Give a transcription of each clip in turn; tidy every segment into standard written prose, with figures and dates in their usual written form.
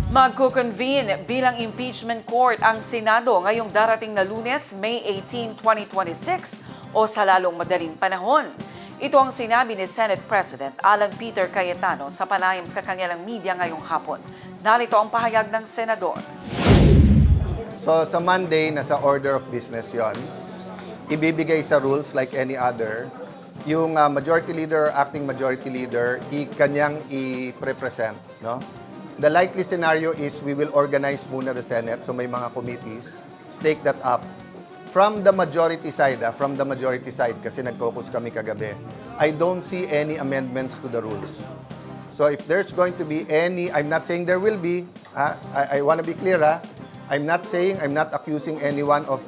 Magko-convene bilang impeachment court ang Senado ngayong darating na Lunes, May 18, 2026 o sa lalong madaling panahon. Ito ang sinabi ni Senate President Alan Peter Cayetano sa panayam sa kanilang media ngayong hapon. Narito ang pahayag ng senador. So sa Monday, nasa order of business yon. Ibibigay sa rules like any other. Yung majority leader or acting majority leader, kanyang i-represent. No? The likely scenario is we will organize muna the Senate, so may mga committees, take that up. From the majority side, kasi nag-focus kami kagabi, I don't see any amendments to the rules. So if there's going to be any, I'm not saying there will be, I want to be clear, I'm not accusing anyone of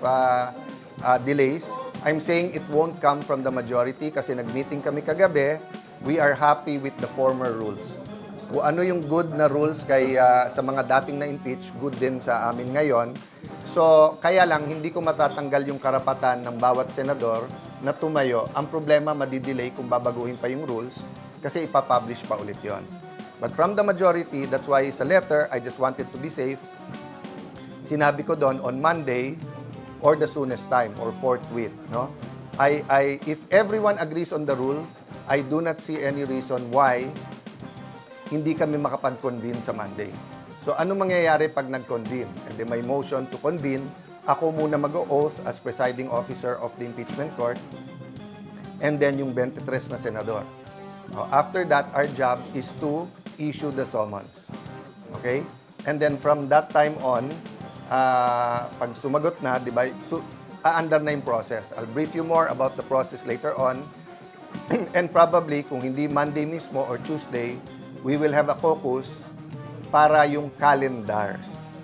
delays. I'm saying it won't come from the majority kasi nag-meeting kami kagabi, we are happy with the former rules. Kung ano yung good na rules kay sa mga dating na-impeach, good din sa amin ngayon. So, kaya lang, hindi ko matatanggal yung karapatan ng bawat senador na tumayo. Ang problema, madidelay kung babaguhin pa yung rules kasi ipapublish pa ulit yon. But from the majority, that's why sa letter, I just wanted to be safe. Sinabi ko doon, on Monday or the soonest time or forthwith, no? If everyone agrees on the rule, I do not see any reason why hindi kami makapag-convene sa Monday. So, ano mangyayari pag nag-convene? And then may motion to convene. Ako muna mag-o-oath as presiding officer of the impeachment court. And then yung 23 na senador. After that, our job is to issue the summons. Okay? And then from that time on, pag sumagot na, di ba, aandar na yung process. I'll brief you more about the process later on. And probably, kung hindi Monday mismo or Tuesday, we will have a caucus para yung calendar.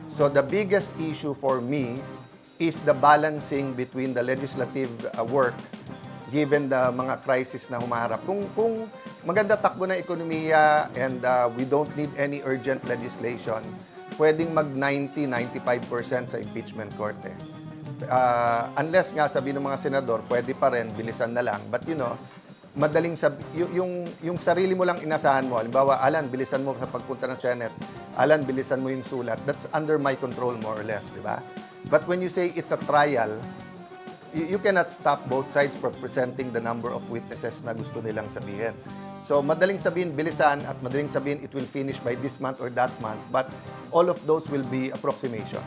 So the biggest issue for me is the balancing between the legislative work given the mga crisis na humaharap. Kung maganda takbo ng ekonomiya and we don't need any urgent legislation, pwedeng mag 90-95% sa impeachment court. Unless nga sabi ng mga senador, pwede pa rin, bilisan na lang. But you know, madaling yung sarili mo lang inasahan mo. Halimbawa, Alan, bilisan mo sa pagpunta ng Senate. Alan, bilisan mo yung sulat. That's under my control more or less, di ba? But when you say it's a trial, you cannot stop both sides from presenting the number of witnesses na gusto nilang sabihin. So, madaling sabihin, bilisan, at madaling sabihin, it will finish by this month or that month. But all of those will be approximations.